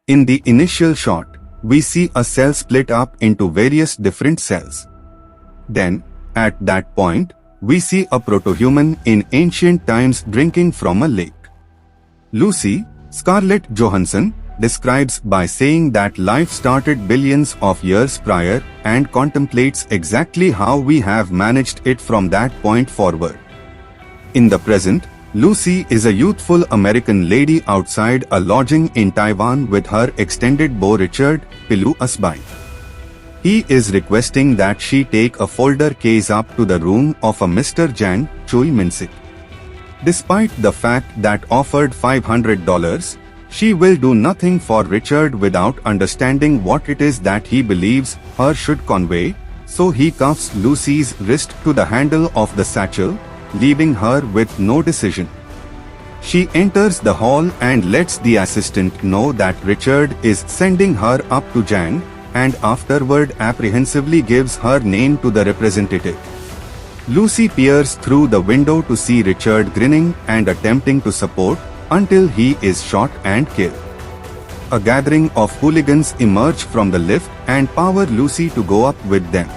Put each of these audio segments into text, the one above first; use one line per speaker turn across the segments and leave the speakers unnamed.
In the initial shot, we see a cell split up into various different cells. Then, at that point, we see a proto-human in ancient times drinking from a lake. Lucy, Scarlett Johansson, describes by saying that life started billions of years prior and contemplates exactly how we have managed it from that point forward. In the present, Lucy is a youthful American lady outside a lodging in Taiwan with her extended beau Richard Pilu Asbai. He is requesting that she take a folder case up to the room of a Mr. Jang Chui Minsik. Despite the fact that offered $500, she will do nothing for Richard without understanding what it is that he believes her should convey, so he cuffs Lucy's wrist to the handle of the satchel, leaving her with no decision. She enters the hall and lets the assistant know that Richard is sending her up to Jang, and afterward apprehensively gives her name to the representative. Lucy peers through the window to see Richard grinning and attempting to support, until he is shot and killed. A gathering of hooligans emerge from the lift and power Lucy to go up with them.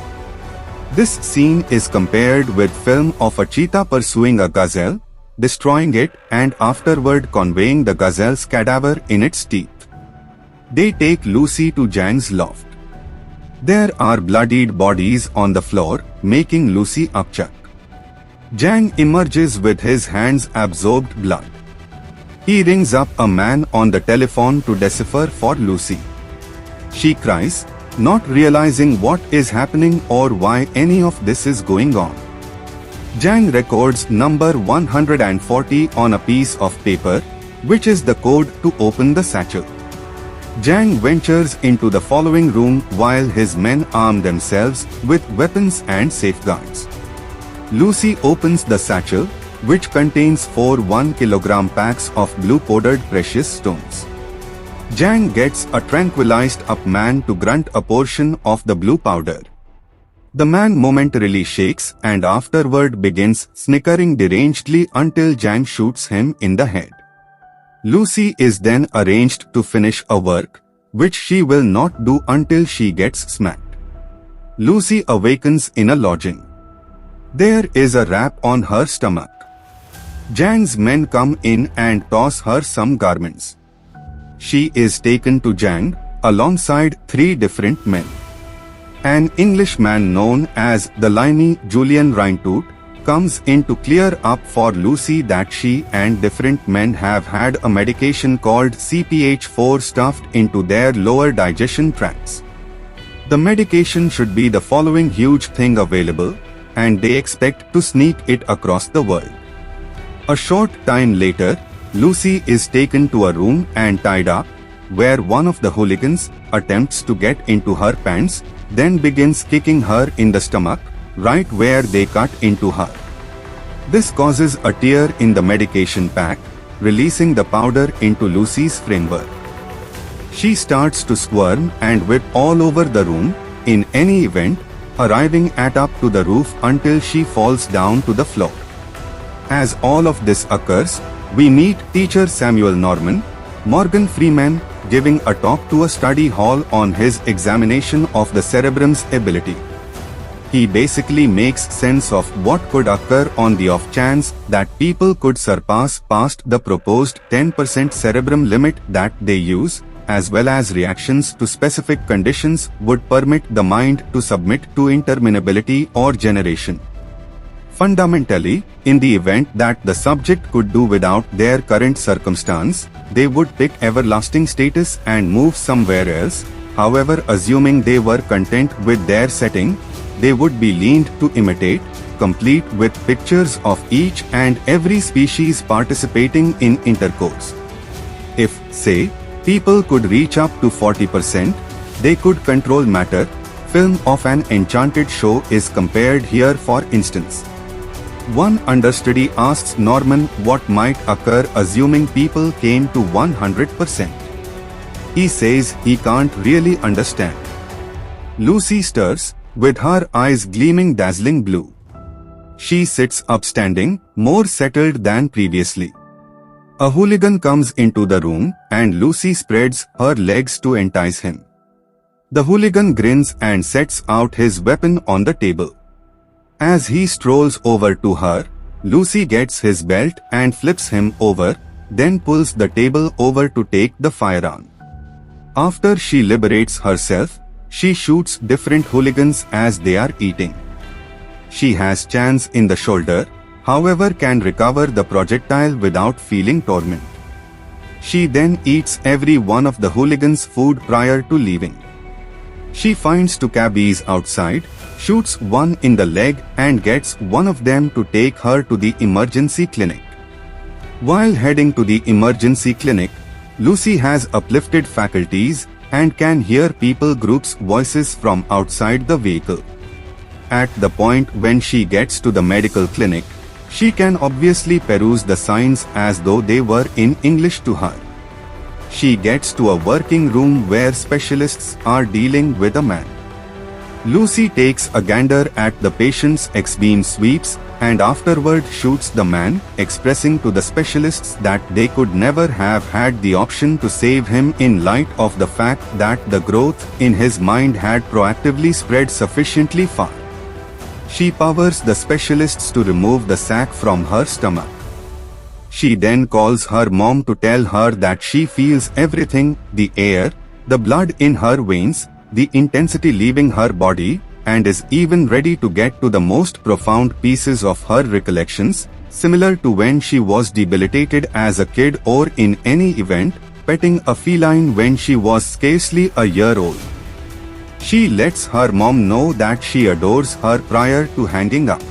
This scene is compared with film of a cheetah pursuing a gazelle, destroying it and afterward conveying the gazelle's cadaver in its teeth. They take Lucy to Jang's loft. There are bloodied bodies on the floor, making Lucy upchuck. Jang emerges with his hands absorbed blood. He rings up a man on the telephone to decipher for Lucy. She cries, not realizing what is happening or why any of this is going on. Jang records number 140 on a piece of paper, which is the code to open the satchel. Jang ventures into the following room while his men arm themselves with weapons and safeguards. Lucy opens the satchel, which contains 4 1-kilogram packs of blue-powdered precious stones. Jang gets a tranquilized-up man to grunt a portion of the blue powder. The man momentarily shakes and afterward begins snickering derangedly until Jang shoots him in the head. Lucy is then arranged to finish a work, which she will not do until she gets smacked. Lucy awakens in a lodging. There is a rap on her stomach. Jang's men come in and toss her some garments. She is taken to Jang, alongside 3 different men. An Englishman known as the limey Julian Reintoot comes in to clear up for Lucy that she and different men have had a medication called CPH4 stuffed into their lower digestion tracts. The medication should be the following huge thing available, and they expect to sneak it across the world. A short time later, Lucy is taken to a room and tied up, where one of the hooligans attempts to get into her pants, then begins kicking her in the stomach, right where they cut into her. This causes a tear in the medication pack, releasing the powder into Lucy's framework. She starts to squirm and whip all over the room, in any event, arriving at up to the roof until she falls down to the floor. As all of this occurs, we meet teacher Samuel Norman, Morgan Freeman, giving a talk to a study hall on his examination of the cerebrum's ability. He basically makes sense of what could occur on the off chance that people could surpass past the proposed 10% cerebrum limit that they use, as well as reactions to specific conditions would permit the mind to submit to interminability or generation. Fundamentally, in the event that the subject could do without their current circumstance, they would pick everlasting status and move somewhere else. However, assuming they were content with their setting, they would be leaned to imitate, complete with pictures of each and every species participating in intercourse. If, say, people could reach up to 40%, they could control matter. Film of an enchanted show is compared here, for instance. One understudy asks Norman what might occur assuming people came to 100%. He says he can't really understand. Lucy stirs, with her eyes gleaming dazzling blue. She sits upstanding, more settled than previously. A hooligan comes into the room and Lucy spreads her legs to entice him. The hooligan grins and sets out his weapon on the table. As he strolls over to her, Lucy gets his belt and flips him over, then pulls the table over to take the firearm. After she liberates herself, she shoots different hooligans as they are eating. She has chance in the shoulder, however can recover the projectile without feeling torment. She then eats every one of the hooligans' food prior to leaving. She finds two cabbies outside, shoots one in the leg and gets one of them to take her to the emergency clinic. While heading to the emergency clinic, Lucy has uplifted faculties and can hear people groups' voices from outside the vehicle. At the point when she gets to the medical clinic, she can obviously peruse the signs as though they were in English to her. She gets to a working room where specialists are dealing with a man. Lucy takes a gander at the patient's X-beam sweeps and afterward shoots the man, expressing to the specialists that they could never have had the option to save him in light of the fact that the growth in his mind had proactively spread sufficiently far. She powers the specialists to remove the sac from her stomach. She then calls her mom to tell her that she feels everything, the air, the blood in her veins, the intensity leaving her body, and is even ready to get to the most profound pieces of her recollections, similar to when she was debilitated as a kid or in any event, petting a feline when she was scarcely a year old. She lets her mom know that she adores her prior to hanging up.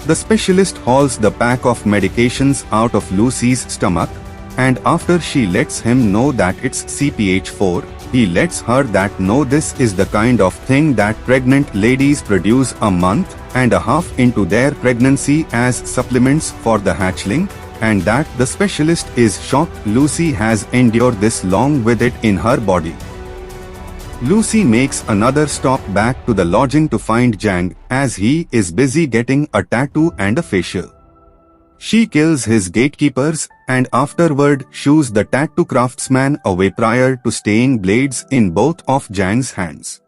The specialist hauls the pack of medications out of Lucy's stomach, and after she lets him know that it's CPH4, he lets her that know this is the kind of thing that pregnant ladies produce a month and a half into their pregnancy as supplements for the hatchling, and that the specialist is shocked Lucy has endured this long with it in her body. Lucy makes another stop back to the lodging to find Jang as he is busy getting a tattoo and a facial. She kills his gatekeepers and afterward shoos the tattoo craftsman away prior to staying blades in both of Jang's hands.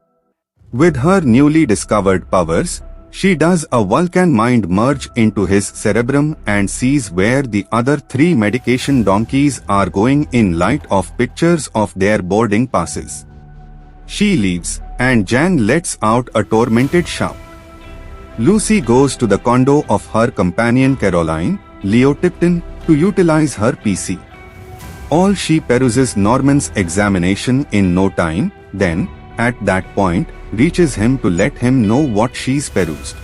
With her newly discovered powers, she does a Vulcan mind merge into his cerebrum and sees where the other three medication donkeys are going in light of pictures of their boarding passes. She leaves, and Jang lets out a tormented shout. Lucy goes to the condo of her companion Caroline, Leo Tipton, to utilize her PC. All she peruses Norman's examination in no time, then, at that point, reaches him to let him know what she's perused.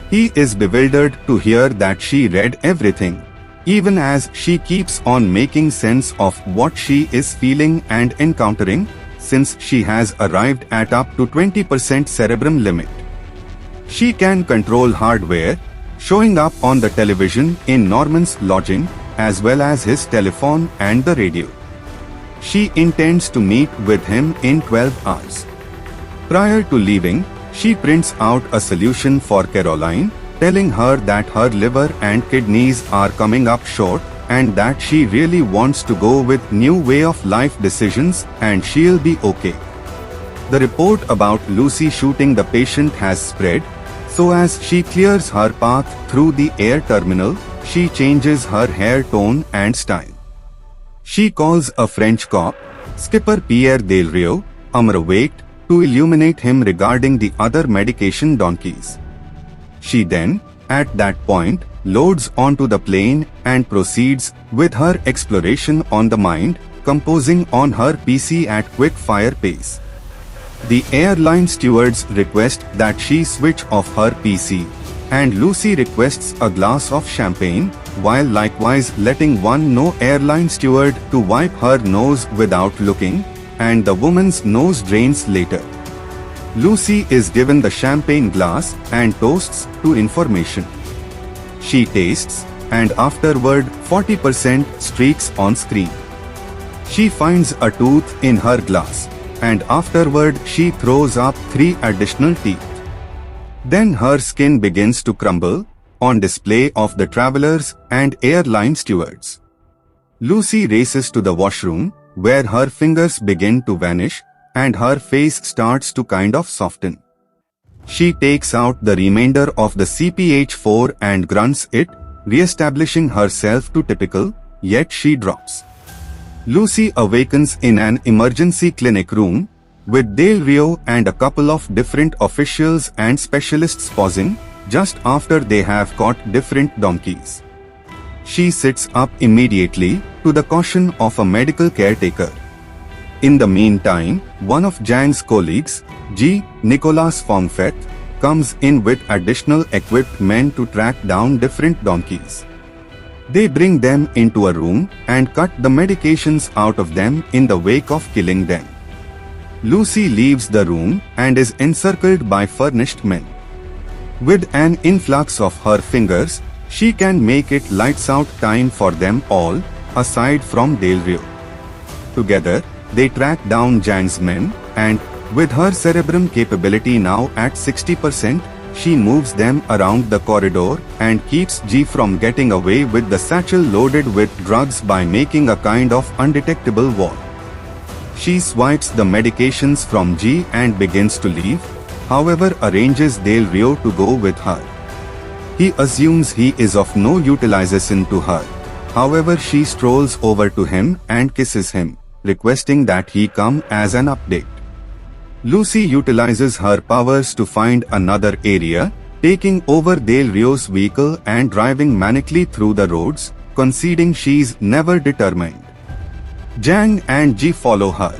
He is bewildered to hear that she read everything, even as she keeps on making sense of what she is feeling and encountering, since she has arrived at up to 20% cerebrum limit. She can control hardware, showing up on the television in Norman's lodging, as well as his telephone and the radio. She intends to meet with him in 12 hours. Prior to leaving, she prints out a solution for Caroline, telling her that her liver and kidneys are coming up short, and that she really wants to go with new way of life decisions and she'll be okay. The report about Lucy shooting the patient has spread, so as she clears her path through the air terminal, she changes her hair tone and style. She calls a French cop, Skipper Pierre Del Rio, Amrawait, to illuminate him regarding the other medication donkeys. She then, at that point, loads onto the plane and proceeds with her exploration on the mind, composing on her PC at quick-fire pace. The airline stewards request that she switch off her PC, and Lucy requests a glass of champagne, while likewise letting one know airline steward to wipe her nose without looking, and the woman's nose drains later. Lucy is given the champagne glass and toasts to information. She tastes, and afterward 40% streaks on screen. She finds a tooth in her glass, and afterward she throws up 3 additional teeth. Then her skin begins to crumble, on display of the travelers and airline stewards. Lucy races to the washroom, where her fingers begin to vanish, and her face starts to kind of soften. She takes out the remainder of the CPH4 and grunts it, re-establishing herself to typical, yet she drops. Lucy awakens in an emergency clinic room, with Del Rio and a couple of different officials and specialists pausing, just after they have caught different donkeys. She sits up immediately, to the caution of a medical caretaker. In the meantime, one of Zhang's colleagues, G. Nicolas Fongfet, comes in with additional equipped men to track down different donkeys. They bring them into a room and cut the medications out of them in the wake of killing them. Lucy leaves the room and is encircled by furnished men. With an influx of her fingers, she can make it lights out time for them all, aside from Del Rio. Together, they track down Zhang's men, and, with her cerebrum capability now at 60%, she moves them around the corridor and keeps G from getting away with the satchel loaded with drugs by making a kind of undetectable wall. She swipes the medications from G and begins to leave, however arranges Del Rio to go with her. He assumes he is of no utilization to her. However, she strolls over to him and kisses him, requesting that he come as an update. Lucy utilizes her powers to find another area, taking over Del Rio's vehicle and driving manically through the roads, conceding she's never determined. Zhang and Ji follow her.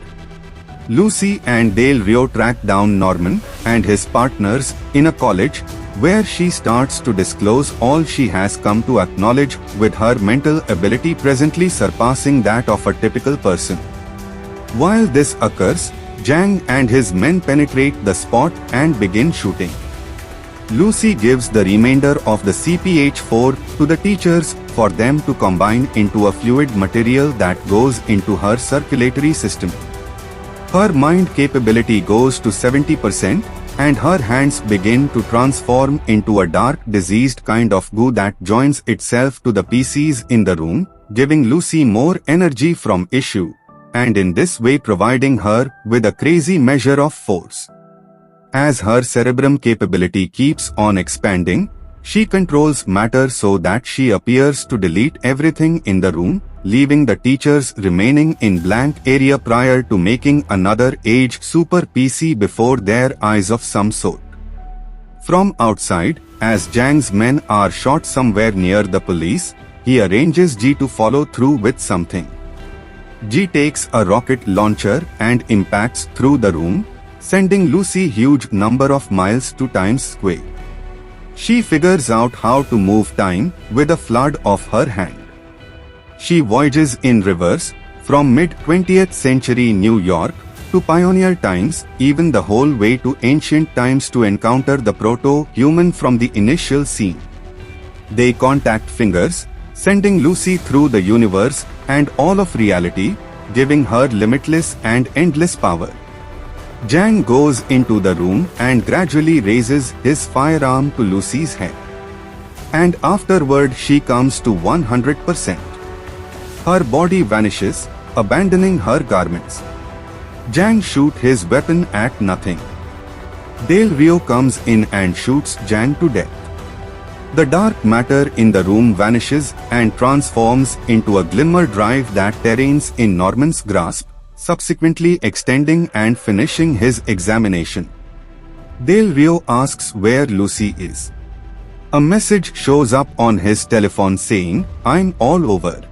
Lucy and Del Rio track down Norman and his partners in a college, where she starts to disclose all she has come to acknowledge, with her mental ability presently surpassing that of a typical person. While this occurs, Zhang and his men penetrate the spot and begin shooting. Lucy gives the remainder of the CPH4 to the teachers for them to combine into a fluid material that goes into her circulatory system. Her mind capability goes to 70%, and her hands begin to transform into a dark diseased kind of goo that joins itself to the PCs in the room, giving Lucy more energy from issue, and in this way providing her with a crazy measure of force. As her cerebrum capability keeps on expanding, she controls matter so that she appears to delete everything in the room, leaving the teachers remaining in blank area prior to making another age super PC before their eyes of some sort. From outside, as Zhang's men are shot somewhere near the police, he arranges Ji to follow through with something. Ji takes a rocket launcher and impacts through the room, sending Lucy huge number of miles to Times Square. She figures out how to move time with a flood of her hand. She voyages in reverse, from mid-20th century New York to pioneer times, even the whole way to ancient times to encounter the proto-human from the initial scene. They contact fingers, sending Lucy through the universe and all of reality, giving her limitless and endless power. Zhang goes into the room and gradually raises his firearm to Lucy's head. And afterward she comes to 100%. Her body vanishes, abandoning her garments. Zhang shoots his weapon at nothing. Del Rio comes in and shoots Zhang to death. The dark matter in the room vanishes and transforms into a glimmer drive that terrains in Norman's grasp, subsequently extending and finishing his examination. Del Rio asks where Lucy is. A message shows up on his telephone saying, "I'm all over."